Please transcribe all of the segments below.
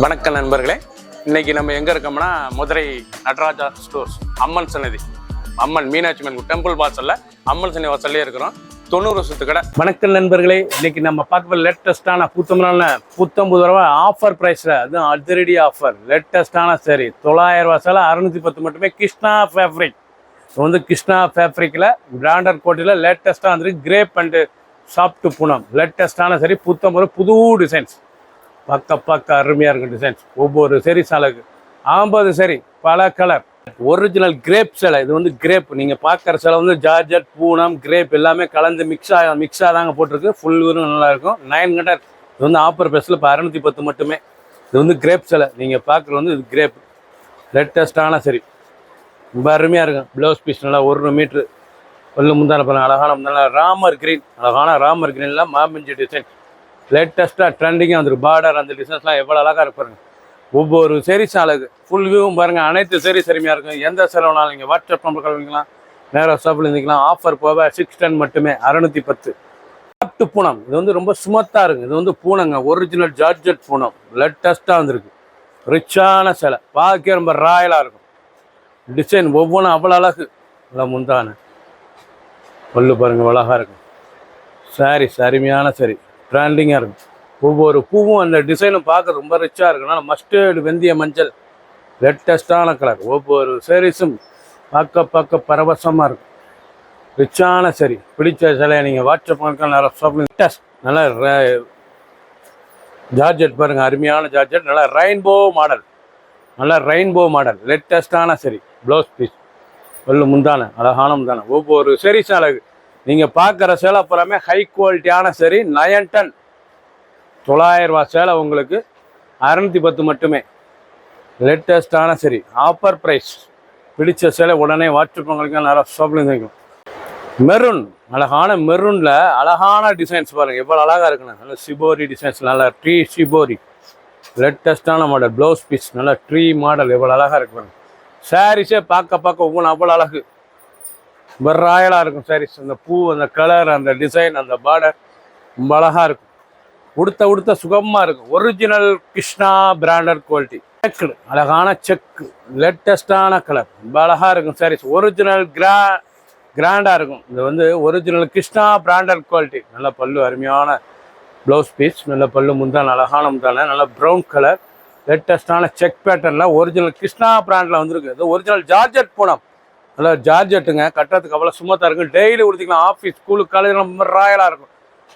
வணக்கம் நண்பர்களே, இன்னைக்கு நம்ம எங்க இருக்கோம்னா மதுரை நடராஜா ஸ்டோர்ஸ் அம்மன் சன்னதி, அம்மன் மீனாட்சி அம்மன் டெம்பிள் வாசல்ல அம்மன் சன்னதி வாசல்லே இருக்கிறோம். 90 வருஷத்து கடை. வணக்கம் நண்பர்களே, இன்னைக்கு நம்ம பார்க்க லேட்டஸ்டான புத்தம்பது ரூபா ஆஃபர் பிரைஸ்ல, அதுவும் அதிரடி ஆஃபர், லேட்டஸ்டான சரி 900 ரூபா சேலை 610 மட்டுமே. கிருஷ்ணா ஃபேப்ரிக் வந்து கிருஷ்ணா ஃபேப்ரிக்ல பிராண்டட் கோட்டில லேட்டஸ்டா வந்து கிரேப் அண்ட் சாஃப்ட் பூனம் லேட்டஸ்டான சரி புத்தம்பது புது டிசைன்ஸ். பக்க அருமையாக இருக்கும் டிசைன்ஸ். ஒவ்வொரு சரி சாலைக்கு 50 சரி பல கலர் ஒரிஜினல் கிரேப் சேலை. இது வந்து கிரேப் நீங்கள் பார்க்குற சேலை வந்து ஜார்ஜட் பூனம் கிரேப் எல்லாமே கலந்து மிக்ஸாக தாங்க போட்டிருக்கு. ஃபுல் வரும் நல்லாயிருக்கும். 900 இது வந்து ஆஃபர் ப்ரைஸில் இப்போ 610 மட்டுமே. இது வந்து கிரேப் சேலை நீங்கள் பார்க்குறது வந்து இது கிரேப் லேட்டஸ்டான சரி ரொம்ப அருமையாக இருக்கும். ப்ளவுஸ் பீஸ் நல்லா 1 மீட்ரு பல்லு முந்தான பாருங்க, அழகான முந்தான ராமர் கிரீன், அழகான ராமர் கிரீனில் மாமிஞ்சி டிசைன் லேட்டஸ்ட்டாக ட்ரெண்டிங்காக வந்துருக்கு. பார்டர் அந்த டிசைன்ஸ்லாம் எவ்வளோ அழகாக இருப்பாருங்க. ஒவ்வொரு சரி சாலைக்கு ஃபுல் வியூவும் பாருங்கள். அனைத்து சரி சரிமையாக இருக்கும். எந்த செலவுனாலும் நீங்கள் வாட்ஸ்அப் நம்பர் கலந்துக்கலாம், நேராக ஷாப்பில் இருந்துக்கலாம். ஆஃபர் போக 610 மட்டுமே 610. சாஃப்ட் பூனம் இது வந்து ரொம்ப சுமத்தாக இருக்குது. இது வந்து பூனங்க, ஒரிஜினல் ஜார்ஜட் பூனம் லேட்டஸ்ட்டாக வந்துருக்கு. ரிச்சான சேலை பார்க்க ரொம்ப ராயலாக இருக்கும். டிசைன் ஒவ்வொன்றும் அவ்வளோ அழகு. நல்லா முந்தான பல்லு பாருங்கள் அழகாக இருக்கும். சாரி அருமையான சரி ட்ரெண்டிங்காக இருக்கும். ஒவ்வொரு பூவும் அந்த டிசைனும் பார்க்க ரொம்ப ரிச்சாக இருக்குனால மஸ்டர்டு வெந்தய மஞ்சள் லேட்டஸ்டான கலர். ஒவ்வொரு சாரீஸும் பார்க்க பரவசமாக இருக்கும். ரிச்சான சரி பிடிச்ச சிலையை நீங்கள் வாட்ஸ்அப் பண்ணலாம். நிறைய ஷாப்பிங் லேட்டஸ்ட் நல்லா ஜார்ஜெட் பாருங்கள், அருமையான ஜார்ஜெட். நல்லா ரெயின்போ மாடல் லேட்டஸ்டான சரி. ப்ளவுஸ் பீஸ் வெள்ளு முந்தான அழகான முந்தான. ஒவ்வொரு சரி சாலைக்கு நீங்கள் பார்க்குற சேலை அப்புறமே ஹை குவாலிட்டியான சரி 910 900 ரூபா சேலை உங்களுக்கு 610 மட்டுமே. லேட்டஸ்டான சரி ஆஃபர் ப்ரைஸ். பிடிச்ச சேலை உடனே வாட்ஸ்அப் உங்களுக்கு நிறைய ஷாப்பில் இருக்கும். மெரூன் அழகான மெரூனில் அழகான டிசைன்ஸ் பாருங்கள் எவ்வளோ அழகாக இருக்குண்ணா. நல்ல சிபோரி டிசைன்ஸ், நல்லா ட்ரீ சிபோரி லேட்டஸ்டான மாடல். ப்ளவுஸ் பீஸ் நல்லா ட்ரீ மாடல் எவ்வளோ அழகாக இருக்கு பாருங்கள். சாரீஸே பார்க்க ஒவ்வொன்றும் அவ்வளோ அழகு ரொம்ப ராயலாக இருக்கும். சாரீஸ் அந்த பூ அந்த கலர் அந்த டிசைன் அந்த பார்டர் ரொம்ப அழகாக இருக்கும். உடுத்த சுகமாக இருக்கும். ஒரிஜினல் கிருஷ்ணா பிராண்டட் குவாலிட்டி செக்கு, அழகான செக்கு லேட்டஸ்டான கலர் ரொம்ப அழகாக இருக்கும். சாரீஸ் ஒரிஜினல் கிராண்டாக இருக்கும். இது வந்து ஒரிஜினல் கிருஷ்ணா பிராண்டட் குவாலிட்டி. நல்ல பல்லு அருமையான ப்ளவுஸ் பீஸ், நல்ல பல்லு முந்தான அழகான முந்தான நல்ல ப்ரௌன் கலர் லேட்டஸ்டான செக் பேட்டர்னில் ஒரிஜினல் கிருஷ்ணா பிராண்டில் வந்துருக்கு. இது ஒரிஜினல் ஜார்ஜட் பூனம், நல்லா ஜார்ஜெட்டுங்க. கட்டுறதுக்கு அவ்வளோ சுமத்தாக இருக்கும். டெய்லி கொடுத்திக்கலாம். ஆஃபீஸ் ஸ்கூலுக்கு காலேஜ் ரொம்ப ராயலாக இருக்கும்.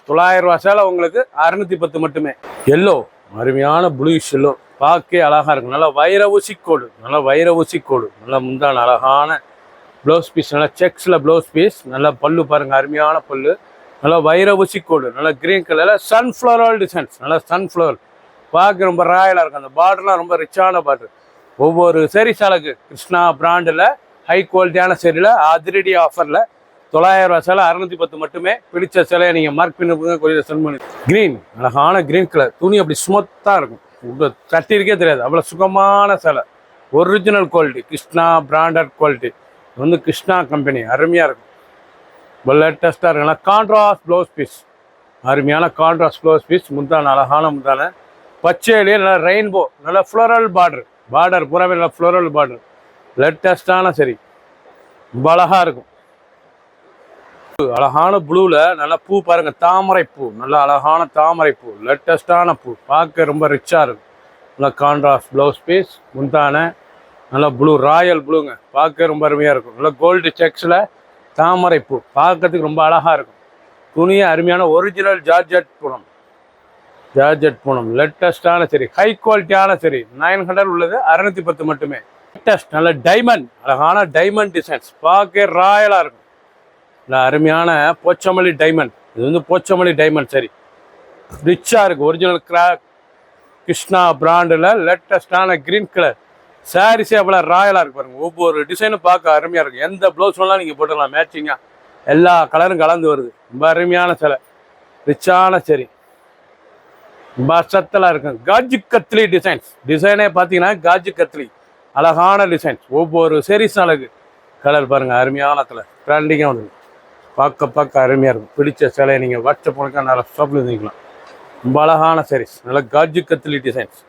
900 ரூபா சேலை உங்களுக்கு 610 மட்டுமே. எல்லோ அருமையான ப்ளூஷ் எல்லோ பார்க்க அழகாக இருக்கும். நல்லா வைர ஊசி கோடு நல்லா முந்தான அழகான ப்ளவுஸ் பீஸ், நல்லா செக்ஸில் ப்ளவுஸ் பீஸ், நல்லா பல்லு பாருங்கள் அருமையான பல்லு, நல்லா வைர ஊசி கோடு, நல்லா க்ரீன் கலரில் சன்ஃப்ளவர் டிசைன்ஸ், நல்லா சன்ஃப்ளவர் பார்க்க ரொம்ப ராயலாக இருக்கும். அந்த பார்டர்லாம் ரொம்ப ரிச்சான பார்டர். ஒவ்வொரு சரி சாலைக்கு கிருஷ்ணா பிராண்டில் ஹை குவாலிட்டியான சேரியில் அதிரடி ஆஃபரில் 900 ரூபா சேலை 610 மட்டுமே. பிடிச்ச சேலையை நீங்கள் மார்க் பண்ணி கொஞ்சம் சென்ட் பண்ணி. க்ரீன் அழகான க்ரீன் கலர் துணி அப்படி ஸ்மூத்தாக இருக்கும். கட்டியிருக்கே தெரியாது அவ்வளோ சுகமான சேலை. Original quality Krishna branded quality. இது வந்து கிருஷ்ணா கம்பெனி அருமையாக இருக்கும். லேட்டஸ்ட்டாக இருக்கும். நல்லா கான்ட்ராஸ்ட் ப்ளவுஸ் பீஸ், அருமையான கான்ட்ராஸ்ட் ப்ளவுஸ் பீஸ். முந்தான அழகான முந்தான பச்சையிலேயே நல்லா ரெயின்போ, நல்லா ஃப்ளோரல் பார்டர் பூராவே நல்லா ஃப்ளோரல் பார்டர் லேட்டஸ்டான சரி ரொம்ப அழகாக இருக்கும். அழகான ப்ளூவில் நல்லா பூ பாருங்கள், தாமரை பூ, நல்லா அழகான தாமரை பூ லேட்டஸ்டான பூ பார்க்க ரொம்ப ரிச்சாக இருக்கும். நல்லா கான்ட்ராஸ்ட் ப்ளவுஸ் பீஸ் முந்தான நல்லா ப்ளூ ராயல் ப்ளூங்க பார்க்க ரொம்ப அருமையாக இருக்கும். நல்லா கோல்டு செக்ஸில் தாமரை பூ பார்க்கறதுக்கு ரொம்ப அழகாக இருக்கும். துணியை அருமையான ஒரிஜினல் ஜார்ஜட் பூனம் லேட்டஸ்டான சரி ஹை குவாலிட்டியான சரி 900 உள்ளது 610 மட்டுமே. லேட்டஸ்ட் நல்ல டைமண்ட், அழகான டைமண்ட் டிசைன்ஸ் பார்க்க ராயலாக இருக்கும். இல்லை அருமையான போச்சமல்லி டைமண்ட். இது வந்து போச்சமல்லி டைமண்ட் சரி ரிச்சாக இருக்குது. ஒரிஜினல் கிருஷ்ணா பிராண்டில் லேட்டஸ்டான க்ரீன் கலர் சாரீஸே அவ்வளோ ராயலாக இருக்கு பாருங்கள். ஒவ்வொரு டிசைனும் பார்க்க அருமையாக இருக்கும். எந்த ப்ளவுஸ் வேணாலும் நீங்கள் போட்டுக்கலாம் மேட்சிங்காக. எல்லா கலரும் கலந்து வருது. ரொம்ப அருமையான சிலை ரிச்சான சரி சத்தலாக இருக்கும். காஜி கத்லி டிசைனே பார்த்தீங்கன்னா காஜி கத்லி அழகான டிசைன்ஸ். ஒவ்வொரு சீரீஸ் அழகு. கலர் பாருங்கள் அருமையான கலர் ட்ரெண்டிங்காக வந்துடும். பார்க்க அருமையாக இருக்கும். பிடிச்ச சிலையை நீங்கள் வாட்ஸ்அப் பண்ணுங்க, நல்லா ஷாப்பில் இருந்துக்கலாம். ரொம்ப அழகான சாரீஸ், நல்லா காஜி கத்லி டிசைன்ஸ்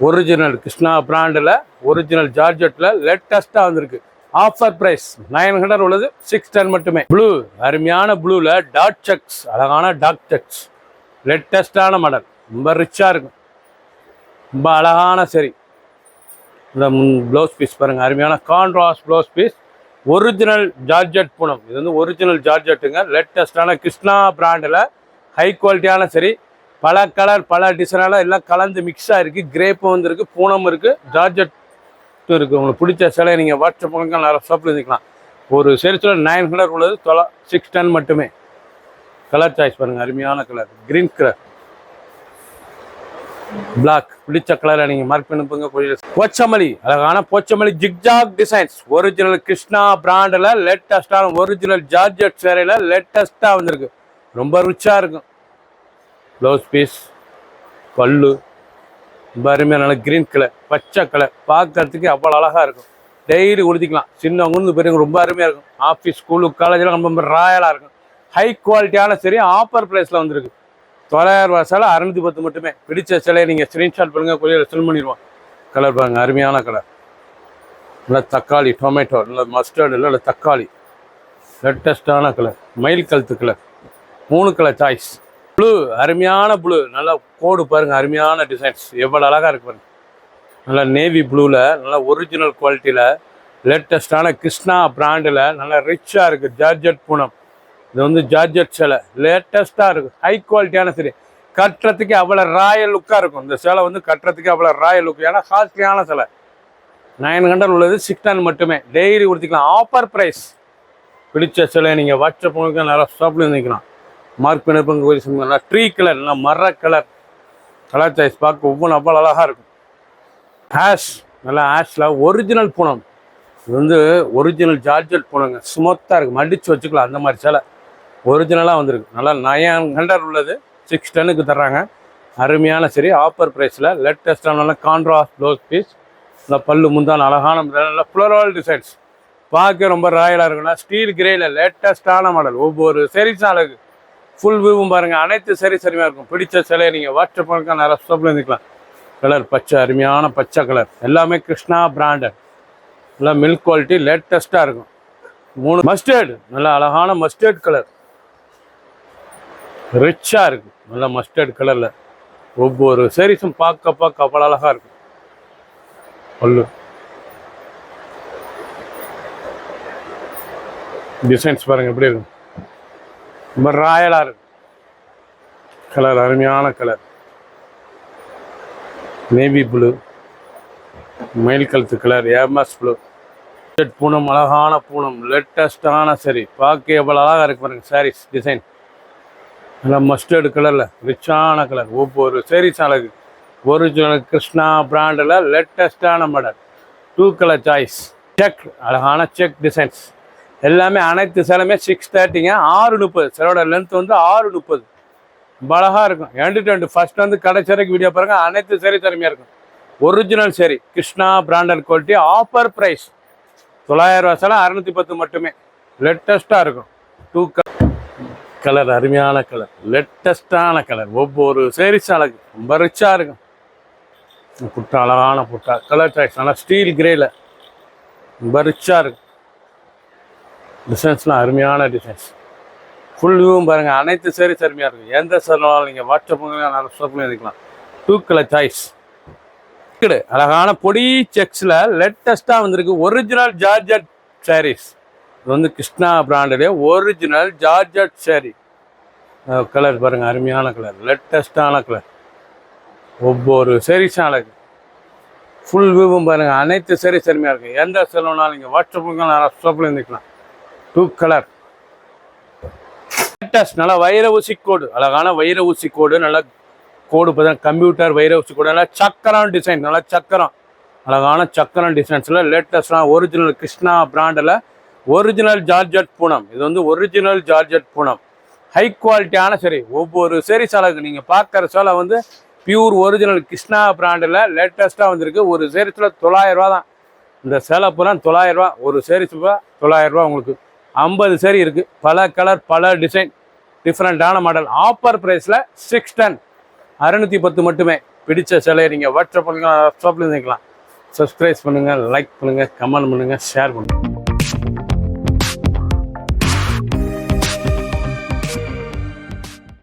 ஒரிஜினல் கிருஷ்ணா பிராண்டில் ஒரிஜினல் ஜார்ஜெட்டில் லேட்டஸ்ட்டாக வந்திருக்கு. ஆஃபர் ப்ரைஸ் 900 உள்ளது, 610 மட்டுமே. ப்ளூ, அருமையான ப்ளூவில் டாட் செக்ஸ், அழகான டாட் செக்ஸ், லேட்டஸ்டான மாடல், ரொம்ப ரிச்சாக இருக்கும், ரொம்ப அழகான சரி. இந்த ப்ளவுஸ் பீஸ் பாருங்கள், அருமையான contrast blouse piece, original georgette Poonam. இது வந்து ஒரிஜினல் ஜார்ஜெட்டுங்க, லேட்டஸ்டான கிருஷ்ணா பிராண்டில் ஹை குவாலிட்டியான சரி. பல கலர் பல டிசைனால எல்லாம் கலந்து மிக்ஸாக இருக்குது. கிரேப்பும் வந்துருக்கு, பூனம் இருக்குது, ஜார்ஜெட்டும் இருக்குது. உங்களுக்கு பிடிச்ச சிலையை நீங்கள் வாட்ஸ்அப் பண்ணுங்க, நிறைய ஷாப்பில் இருந்துக்கலாம். ஒரு சேல்ஸில் 900 உள்ளது, 610 மட்டுமே. கலர் சாய்ஸ் பாருங்கள், அருமையான கலர், கிரீன் கலர், பிளாக், பிடிச்ச கலரை நீங்கள் மார்க் பண்ணிப்போங்க. போச்சமல்லி, அழகான Pochampally zigzag designs, original Krishna பிராண்டில் லேட்டஸ்டான ஒரிஜினல் ஜார்ஜெட் சேரையில் லேட்டஸ்ட்டாக வந்திருக்கு, ரொம்ப ரிச்சாக இருக்கும். ப்ளவுஸ் பீஸ், பல்லு ரொம்ப அருமையாக, நல்ல க்ரீன் கலர், பச்சை கலர், பார்க்கறதுக்கு அவ்வளோ அழகாக இருக்கும். டெய்லி உடுத்திக்கலாம், சின்னவங்க பெரியவங்க ரொம்ப அருமையாக இருக்கும். ஆஃபீஸ், ஸ்கூலு, காலேஜெலாம் ரொம்ப ராயலாக இருக்கும். ஹை குவாலிட்டியான சரி, ஆஃபர் ப்ரைஸில் வந்திருக்கு. 900 ரூபா சேலை, 610 மட்டுமே. பிடிச்ச சிலையை நீங்கள் ஸ்க்ரீன்ஷாட் பண்ணுங்கள், கொரியர் செல் பண்ணிடுவோம். கலர் பாருங்க, அருமையான கலர், நல்ல தக்காளி, டொமேட்டோ, நல்ல மஸ்டர்டு, இல்லை தக்காளி, லேட்டஸ்டான கலர், மயில் கழுத்து கலர், 3 கலர் சாய்ஸ். ப்ளூ, அருமையான ப்ளூ, நல்லா கோடு பாருங்கள், அருமையான டிசைன்ஸ், எவ்வளோ அழகாக இருக்கு பாருங்கள். நல்லா நேவி ப்ளூவில், நல்லா ஒரிஜினல் குவாலிட்டியில், லேட்டஸ்டான கிருஷ்ணா பிராண்டில், நல்லா ரிச்சாக இருக்குது. ஜார்ஜெட் பூனம், இது வந்து ஜார்ஜெட் சேலை, லேட்டஸ்ட்டாக இருக்குது, ஹை குவாலிட்டியான சரி. கட்டுறதுக்கு அவ்வளோ ராயல் லுக்காக இருக்கும். இந்த சேலை வந்து கட்டுறதுக்கு அவ்வளோ ராயல் லுக், ஏன்னா காஸ்ட்லியான சேலை. 900 உள்ளது, 610 மட்டுமே. டெய்லி கொடுத்துக்கலாம், ஆஃபர் ப்ரைஸ். பிடிச்ச சிலையை நீங்கள் வாட்ஸ்அப் பண்ணுங்க, நிறையா ஷாப்பில் இருந்துக்கலாம். மார்க் பண்ணிருப்பாங்க. நல்லா ட்ரீ கலர், நல்லா மர கலர், கலர் சாய்ஸ் பார்க்க ஒவ்வொன்றும் அவ்வளோ அழகாக இருக்கும். ஆஷ், நல்லா ஆஷில் ஒரிஜினல் பூனம், இது வந்து ஒரிஜினல் ஜார்ஜெட் பூனங்க, ஸ்மூத்தாக இருக்குது, மடித்து வச்சுக்கலாம். அந்த மாதிரி சேலை ஒரிஜினலாக வந்திருக்கு. நல்லா 900 உள்ளது, 610க்கு தர்றாங்க. அருமையான சரி, ஆஃபர் ப்ரைஸில் லேட்டஸ்டான நல்லா கான்ட்ராஸ்ட் ப்ளவுஸ் பீஸ், நல்லா பல்லு முந்தான அழகான நல்லா ஃப்ளோரல் டிசைன்ஸ், பார்க்க ரொம்ப ராயலாக இருக்குன்னா. ஸ்டீல் கிரேயில் லேட்டஸ்டான மாடல், ஒவ்வொரு சரிஸும் அழகு. ஃபுல் வியூவும் பாருங்கள், அனைத்து சரி சரியாக இருக்கும். பிடிச்ச சிலையை நீங்கள் வாட்ஸ்அப் பண்ணுங்க, நிறைய ஷாப்பில் இருந்துக்கலாம். கலர் பச்சை, அருமையான பச்சை கலர், எல்லாமே கிருஷ்ணா பிராண்டட், நல்லா மில்க் குவாலிட்டி, லேட்டஸ்ட்டாக இருக்கும். 3 மஸ்டர்டு, நல்லா அழகான மஸ்டர்ட் கலர், ரிச்சாக இருக்குது, நல்லா மஸ்டர்ட் கலரில். ஒவ்வொரு சரிஸும் பார்க்க அவ்வளோ அழகாக இருக்கும். பல்லு டிசைன்ஸ் பாருங்கள் எப்படி இருக்கும், ரொம்ப ராயலாக இருக்கு. கலர் அருமையான கலர், நேவி ப்ளூ, மயில் கழுத்து கலர், எம்எஸ் ப்ளூ, பூனம், அழகான பூனம், லேட்டஸ்டான சரி, பார்க்க எவ்வளோ அழகாக இருக்கு பாருங்க. சாரீஸ் டிசைன் நல்லா மஸ்டர்டு கலரில், ரிச்சான கலர், ஒவ்வொரு சாரீஸ் அழகு. ஒரிஜினல் கிருஷ்ணா பிராண்டில் லேட்டஸ்டான மாடல், 2 கலர் சாய்ஸ். செக், அழகான செக் டிசைன்ஸ், எல்லாமே அனைத்து சேலையுமே 630ங்க, 630. சிலோட லென்த் வந்து 630, அழகாக இருக்கும். எண்டு டு எண்டு, ஃபர்ஸ்ட் வந்து கடைசி வரைக்கும் வீடியோ பாருங்கள், அனைத்து சரி திறமையாக இருக்கும். ஒரிஜினல் சரி, Krishna branded quality, offer price 900 ரூபா சேலை, 610 மட்டுமே. லேட்டஸ்ட்டாக இருக்கும். 2 கலர், அருமையான கலர், லேட்டஸ்டான கலர், ஒவ்வொரு சேரீஸ் அழகு, ரொம்ப ரிச்சாக இருக்கும். புட்டா, அழகான புட்டா, கலர் சாய்ஸ், நல்லா ஸ்டீல் கிரேயில், ரொம்ப ரிச்சாக இருக்கும். டிசைன்ஸ்லாம் அருமையான டிசைன்ஸ், ஃபுல் வியூவும் பாருங்கள், அனைத்து சேரீஸ் அருமையாக இருக்கும். எந்த சேரீனாலும் நீங்கள் வாட்ஸ்அப் நிறைய ஷாப்பில் இருக்கலாம். 2 கலர் சாய்ஸ். அழகான பொடி செக்ஸில் லேட்டஸ்ட்டாக வந்திருக்கு ஒரிஜினல் ஜார்ஜெட் சாரீஸ். இது வந்து கிருஷ்ணா பிராண்டிலே ஒரிஜினல் ஜார்ஜெட் சாரீ. கலர் பாருங்கள், அருமையான கலர், லேட்டஸ்டான கலர், ஒவ்வொரு சேரீஸும் அழகு. ஃபுல் வியூவும் பாருங்கள், அனைத்து சேரீஸ் அருமையாக இருக்கும். எந்த சேரீனாலும் நீங்கள் வாட்ஸ்அப் நிறைய ஷாப்பில் இருந்துக்கலாம். 2 கலர் லேட்டஸ்ட், நல்லா வைர ஊசி கோடு, அழகான வைர ஊசி கோடு, நல்லா கோடு பார்த்தா கம்ப்யூட்டர் வைர ஊசி கோடு, நல்லா சக்கரம் டிசைன், நல்லா சக்கரம், அழகான சக்கரம் டிசைன்ஸில் லேட்டஸ்டான ஒரிஜினல் கிருஷ்ணா பிராண்டில் ஒரிஜினல் ஜார்ஜெட் பூனம். இது வந்து ஒரிஜினல் ஜார்ஜெட் பூனம், ஹை குவாலிட்டியான சரி. ஒவ்வொரு சேரீஸ் அழகு. நீங்கள் பார்க்குற சேலை வந்து பியூர் ஒரிஜினல் கிருஷ்ணா பிராண்டில் லேட்டஸ்ட்டாக வந்திருக்கு. ஒரு சேரீஸில் 900 ரூபா தான். இந்த சேலை பூரா 900 ரூபா, ஒரு சேரீஸ் 900 ரூபா. உங்களுக்கு 50 சேரீ இருக்குது, பல கலர் பல டிசைன், டிஃப்ரெண்ட்டான மாடல். ஆஃபர் ப்ரைஸில் 610, 610 மட்டுமே. பிடிச்ச சேலையை நீங்கள் வாட்ஸ்அப் பண்ணுங்கள், வாட்ஸ்அப்லேயும் நினைக்கலாம். சப்ஸ்கிரைப் பண்ணுங்கள், லைக் பண்ணுங்கள், கமெண்ட் பண்ணுங்கள், ஷேர் பண்ணுங்கள்.